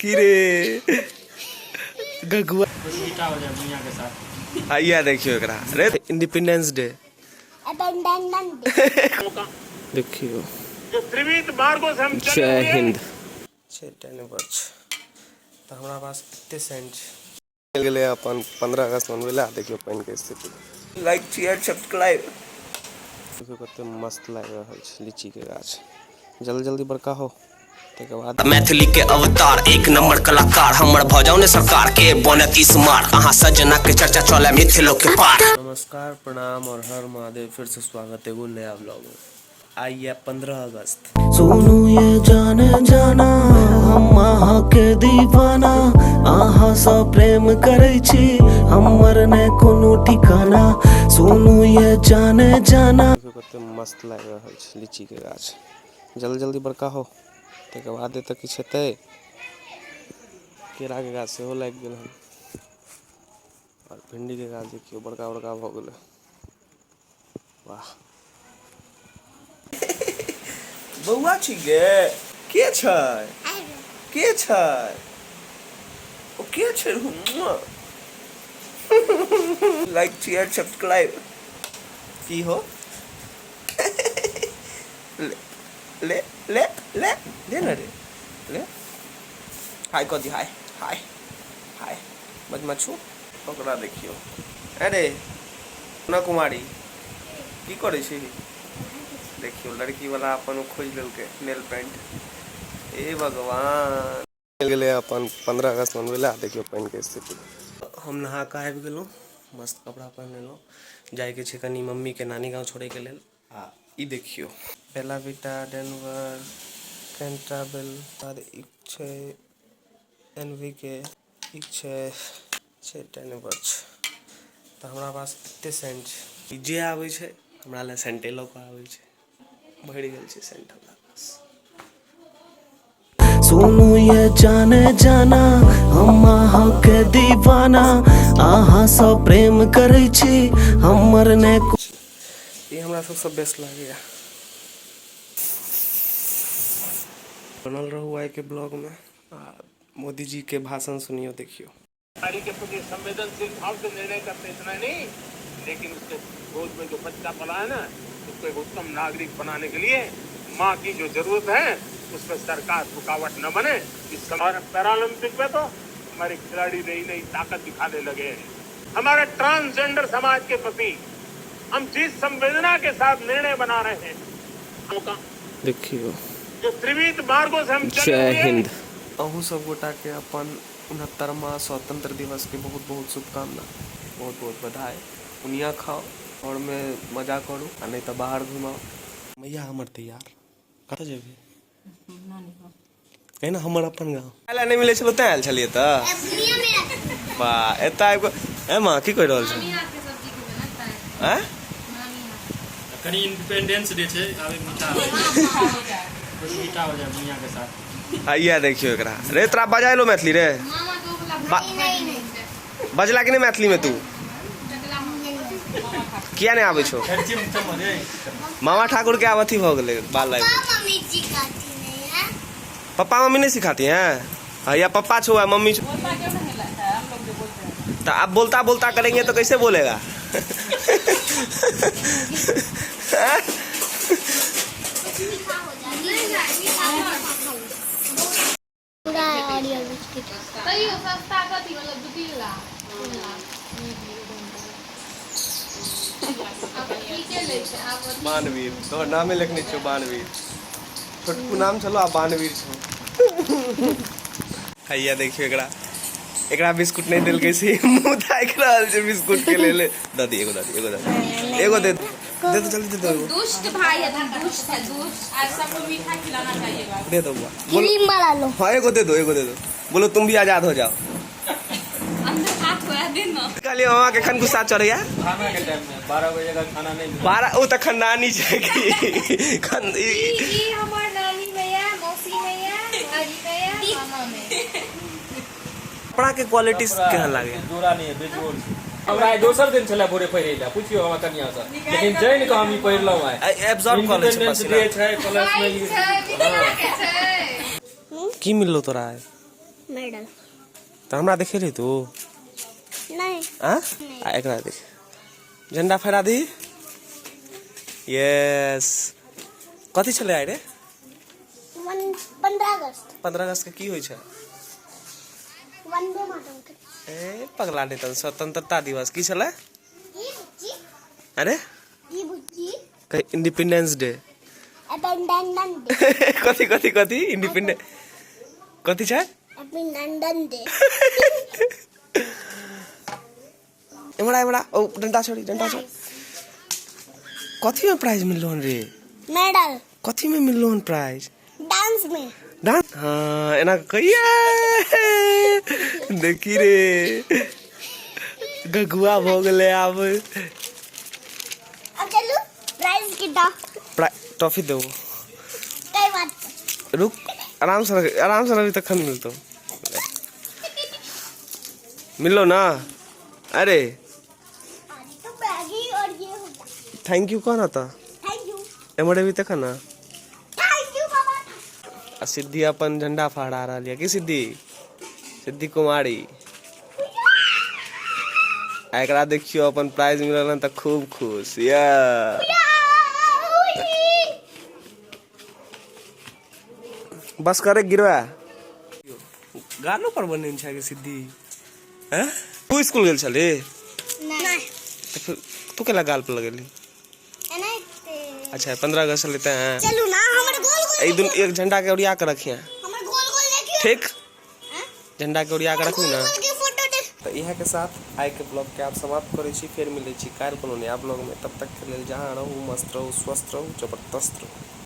की रे गगुआ हो जाए दुनिया के साथ। आइया देखियो एकरा रे इंडिपेंडेंस डे देखियो जो त्रिविध मार्गों से हम चले जय हुए हिंद। तो हमारा पास कितने सेंट मिल गए अपन 15 अगस्त मनवेला देखियो पेन के स्थिति लाइक शेयर सब्सक्राइब देखियो कते मस्त लाग रहल छै लीची के गाछ जल्दी जल्दी बड़का हो तके बाद मैथिली के अवतार एक नंबर कलाकार हमर भजौने सरकार के बनती स्मार्ट अहाँ सजना के चर्चा चले मिथिलो के पार। नमस्कार प्रणाम और हर महादेव फिर से स्वागत है एगो नया व्लॉग में। आई है 15 अगस्त। सुनू ये जाने जाना हम अहाँ के दीवाना अहाँ सँ प्रेम करै छी हमर ने कोनो ठिकाना सुनू ये जाने जाना कते मस्त लाग रहल छै लीची के गाछ जल्दी जल्दी बड़का हो तके बाद एतऽ किछ हेतै केरा के गाछ सेहो लागि गेल हन और भिंडी के गाछ देखियो बड़का बड़का भऽ गेलै वाह बौआ छी गे के छै ओ के छै लाइक शेयर सब्सक्राइब की हो ले ले ले ले ना रे ले हाय कदी हाय हाय हाय मधुमक्खी ओकरा देखियो अरे ना कुमारी की करे छी देखियो लड़की वाला अपन खोज लेलके नेल पेंट ए भगवान मिल गेले अपन 15 अगस्त मनवेला देखियो पेन के स्थिति हम नहा के आबि गेलहुँ मस्त कपड़ा पहन लेलहुँ जाय के छै कनी मम्मी के नानी गाँव छोड़े के लेल आ ई देखियो बेला विटा डेनवर कैंटाबेल बाद एक छै एनवी के एक छै डेनवर तो हमरा पास एते सेंट जे आबै छै हमरा ले सेंटे लऽ कऽ आबै छै भरि गेल छै सेंट हमरा पास। सुनू ये जाने जाना हम अहाँ के दीवाना अहाँ सँ प्रेम करै छी हमर ने ये हमरा सबसे बेस्ट लागैया बनल रहू आइ के ब्लॉग में मोदी जी के भाषण सुनियो देखियो नारी के प्रति संवेदनशील भाव से निर्णय करते इतना नहीं, लेकिन उसके गोद में जो बच्चा पला है ना उसको एक उत्तम नागरिक बनाने के लिए माँ की जो जरूरत है उसमें सरकार रुकावट न बने। इस समय पैरालंपिक में तो हमारे खिलाड़ी नई नई ताकत दिखाने लगे हैं। हमारे ट्रांसजेंडर समाज के प्रति हम जिस संवेदना के साथ निर्णय बना रहे हैं देखियो जो त्रिविध मार्गों से हम चले जय हुए हैं, हिंद। अहू सब गोटा के अपन 69वां स्वतंत्र दिवस के बहुत बहुत शुभकामना बहुत बहुत बधाई। उनिया खाओ और में मजा करू आ नहीं तो बाहर घुमाओ। मैया हमर तैयार कतऽ जेबी कहीं ना हमर अपन गाँव आइला नहीं मिले छलो तैं आयल छलिए तऽ वाह एतऽ आबि ए माँ की कहि रहल छै हैं कनी इंडिपेंडेंस डे छै आबे मीठा हो जाए दुनिया के साथ। आइया देखियो एकरा रे तोरा बजाइलो मैथिली रे बजला कि नहीं मैथिली में तू किया नहीं आवे छो मामा ठाकुर के आवथी भ गेले बाल लाइव पापा मम्मी नहीं सिखाती हैं या पापा छो या मम्मी छो तो आप बोलता बोलता करेंगे तो कैसे बोलेगा बानवीर तो नामे लिखने छो बानवीर छोटकू नाम चलो आ बानवीर छो हैया देखियो एकरा बिस्कुट नहीं दिल के से मुंह ताक रहल छै बिस्कुट के ले दादी एगो दे तो जल्दी दे दो दुष्ट भाई है दुष्ट है दुष्ट आज सबको मीठा खिलाना चाहिए दे दो बोलो हाँ एगो दे दो बोलो तुम भी आजाद हो जाओ अंदर हाथ होया दे ना काली मामा के खन गुस्सा चढ़ैया खाना के टाइम में 12 बजे का खाना नहीं 12 ओ त खन्नानी छै कि खन ई हमर नानी भैया मौसी भैया अजी भैया मामा में कपड़ा के क्वालिटी केहन लागे जोड़ा नहीं है बेजोड़ हमरा दोसर दिन छला भोरे पहिरैला पुछियो हमरा कनिया से लेकिन जैन को हम ई पहिरलौ आइ एब्जॉर्ब कर ले छै पसीना छै प्लस में की मिललो तोरा मेडल तो हमरा देखे रही तू नहीं आ एकरा देख झंडा फहरा दी यस कथी छले आइ रे 15 अगस्त 15 अगस्त के की होइ छै वंदे मातरम के ए पगला दे तन स्वतंत्रता दिवस की छले ई बुच्ची अरे ई बुच्ची इंडिपेंडेंस डे अभिनंदन दे कथी कथी कथी इंडिपेंडेंट कथी छै अभिनंदन दे एमड़ा ओ डंडा छोड़ी कथी में प्राइज मिललो रे मेडल कथी में मिललो प्राइज डांस में डांस हाँ एना कहिए देखी रे गगुआ भ गेले अब चलू प्राइज की टॉफी दो कई बात रुक आराम से अभी तक मिलतो मिलो ना अरे तो बैगी और ये होता थैंक यू कहना था थैंक यू एमड़े भी तक ना बाबा आ सिद्धि अपन झंडा फहरा रहा है कि सिद्धि कुमारी एकरा देखियो अपन प्राइज मिलल त खूब खुश या बस करे गिरवा गालो पर बने छै के सिद्धि हैं तू स्कूल गेल छले नहीं तो फिर तू केला गाल पर लगेली अच्छा 15 अगस्त लेते हैं चलू ना हमर गोल गोल एक झंडा के उड़िया के रखिए हमर गोल गोल देखियो ठीक झंडा के उड़िया के रखू ना गोल के फोटो दे तो यह के साथ आइ के ब्लॉग के आप समाप्त करे छी फिर मिले छी काल्हि कोनो नया ब्लॉग में तब तक के लेल जहां रहू मस्त रहू स्वस्थ रहू जबरदस्त रहू।